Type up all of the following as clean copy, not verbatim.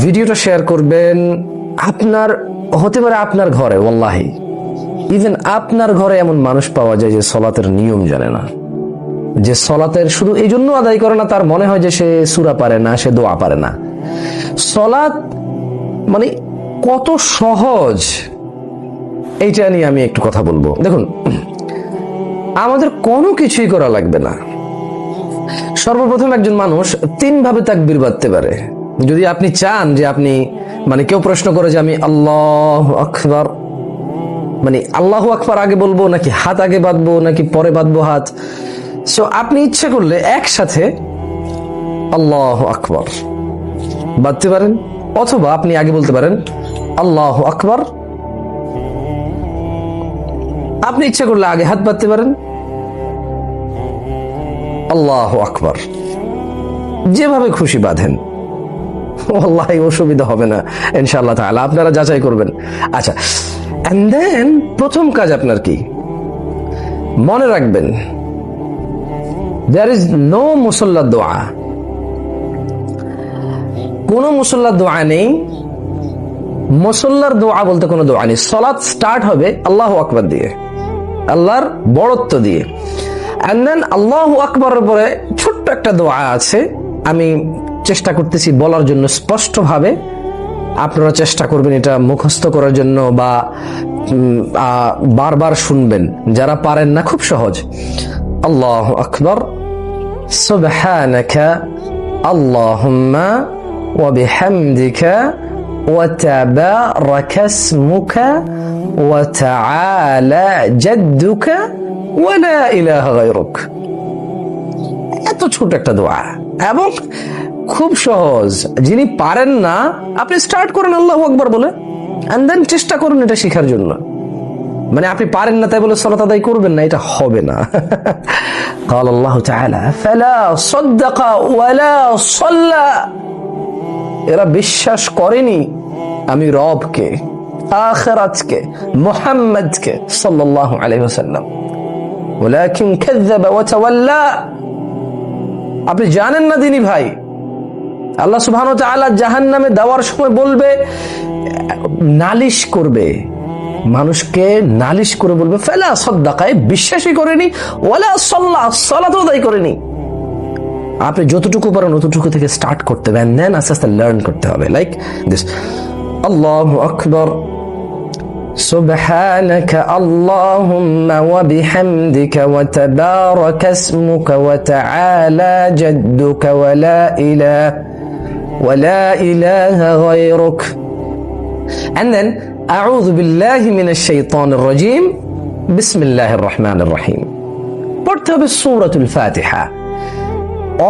ভিডিওটা শেয়ার করবেন। আপনার হতে পারে আপনার ঘরে, ওয়াল্লাহি ইভেন আপনার ঘরে এমন মানুষ পাওয়া যায় যে সলাতের নিয়ম জানে না, যে সলাতের শুধু এই জন্য আদায় করে না, তার মনে হয় যে সে সূরা পারে না, সে দোয়া পারে না। সলাত মানে কত সহজ, এইটা নিয়ে আমি একটু কথা বলবো। দেখুন, আমাদের কোনো কিছুই করা লাগবে না। সর্বপ্রথম একজন মানুষ 3 ভাবে তাকবীর বাঁধতে পারে। যদি আপনি চান যে আপনি মানে কেউ প্রশ্ন করে যে আমি আল্লাহু আকবার, মানে আল্লাহু আকবার আগে বলবো নাকি হাত আগে বাঁধবো নাকি পরে বাঁধবো হাত, সো আপনি ইচ্ছে করলে একসাথে আল্লাহু আকবার বাঁধতে পারেন, অথবা আপনি আগে বলতে পারেন আল্লাহু আকবার, আপনি ইচ্ছে করলে আগে হাত বাঁধতে পারেন আল্লাহু আকবার, যেভাবে খুশি বাঁধেন, ওয়াল্লাহি অসুবিধা হবে না ইনশাআল্লাহ তাআলা, আপনারা যাচাই করবেন। আচ্ছা, এন্ড দেন প্রথম কাজ আপনার কি, মনে রাখবেন there is no মুসাল্লা দোয়া, কোন মুসাল্লার দোয়া নেই। মুসাল্লার দোয়া বলতে কোনো দোয়া নেই। সালাত স্টার্ট হবে আল্লাহু আকবার দিয়ে, আল্লাহর বড়ত্ব দিয়ে, এন্ড দেন আল্লাহু আকবারের পরে ছোট্ট একটা দোয়া আছে, আমি চেষ্টা করতেছি বলার জন্য স্পষ্টভাবে, আপনারা চেষ্টা করবেন এটা মুখস্থ করার জন্য বা বারবার শুনবেন। যারা পারেন না, খুব সহজ। আল্লাহু আকবার, সুবহানাকা আল্লাহুম্মা ওয়া বিহামদিকা ওয়া তাবারাকা ইসমুকা ওয়া তাআলা জাদ্দুকা ওয়া লা ইলাহা গায়রুক। এত ছোট একটা দোয়া এবং খুব সহজ। যিনি পারেন না, আপনি স্টার্ট করেন আল্লাহু আকবার বলে, এন্ড দেন চেষ্টা করুন এটা শেখার জন্য। মানে আপনি পারেন না তাই বলে সালাত আদায় করবেন না, এটা হবে না। قال الله تعالى فلا صدق ولا صلى, এরা বিশ্বাস করেনি আমি রবকে, আখিরাতকে, মুহাম্মদকে সাল্লাল্লাহু আলাইহি ওয়াসাল্লাম, ওয়ালাকিন কাযাবা ওয়া তাওয়াল্লা। আপনি জানেন না দিনী ভাই, আল্লাহ সুবহানাহু ওয়া তাআলা জাহান্নামে দেওয়ার সময় বলবে, নালিশ করবে, মানুষকে নালিশ করে বলবে ফালা সাদ্দাকা, বিশ্বাসই করেনি, ওয়ালা সাল্লা, সালাত আদায় করেনি। আপনি যতটুকু পারেন ততটুকু থেকে স্টার্ট করতে হবে, দেন আস্তে আস্তে লার্ন করতে হবে। লাইক দিস, আল্লাহু আকবার, সুবহানাকা আল্লাহুম্মা ওয়া বিহামদিকা ওয়া তাবারাকা ইসমুকা ওয়া তাআলা জাদ্দুকা ওয়া লা ইলাহা গায়রুক, and then আউযু বিল্লাহি মিনাশ শাইতানির রাজীম, বিসমিল্লাহির রহমানির রহিম। পড়তে হবে সূরাতুল ফাতিহা।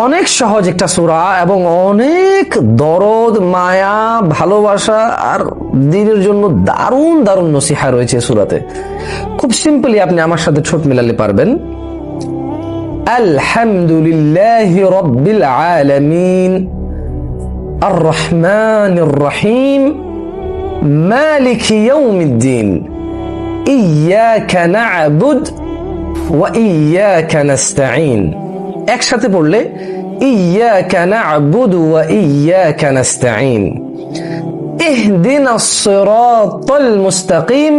অনেক সহজ একটা সূরা এবং অনেক দরদ, মায়া, ভালোবাসা আর দ্বীনের জন্য দারুণ দারুণ নসিহা রয়েছে সূরাতে। খুব সিম্পলি আপনি আমার সাথে ঠোঁট মেলালে পারবেন। আলহামদুলিল্লাহি রাব্বিল আলামিন আর রহমানির রহিম মালিকি ইয়াউমিদ্দিন ইয়্যাকা না'বুদ ওয়া ইয়্যাকা নাস্তাঈন। একসাথে পড়লে ইয়্যাকা না'বুদু ওয়া ইয়্যাকা নাস্তাঈন, ইহদিনাস সিরাতাল মুস্তাকিম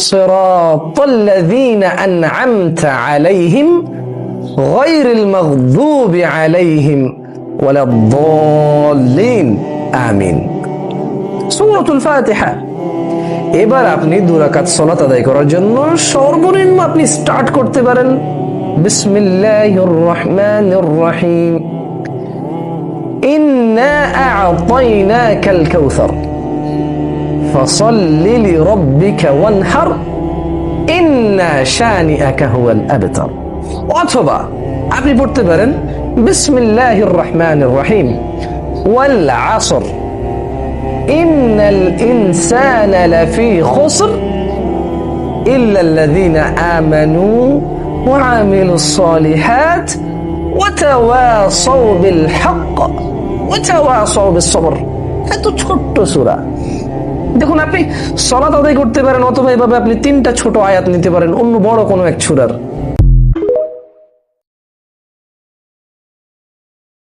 সিরাতাল লাযীনা আন'আমতা আলাইহিম গায়রিল মাগযুবি আলাইহিম ওয়ালাদ-দাল্লিন, আমিন। সূরাতুল ফাতিহা। এবার আপনি 2 রাকাত সালাত আদায় করার জন্য সর্বনিম্ন আপনি স্টার্ট করতে পারেন বিসমিল্লাহির রহমানির রহিম, ইন্না আ'তাইনাকাল কাউসার ফাসাল্লি লিরাব্বিকা ওয়ানহার ইন্না শানিআকা হুয়াল আবতার। অথবা আপনি পড়তে পারেন বিসমিল্লাহির রহমানির রহিম, ওয়াল আসর ইন্নাল ইনসানা লাফি খুসর ইল্লা আল্লাযীনা আমানু ওয়া আমিলুস সালিহাত ওয়া তাওয়াসাউ বিল হক ওয়া তাওয়াসাউ বিস সবর। এত ছোট্ট সূরা। দেখুন, আপনি সালাত আদায় করতে পারেন, অথবা এভাবে আপনি 3টা ছোট আয়াত নিতে পারেন অন্য বড় কোনো এক সূরার।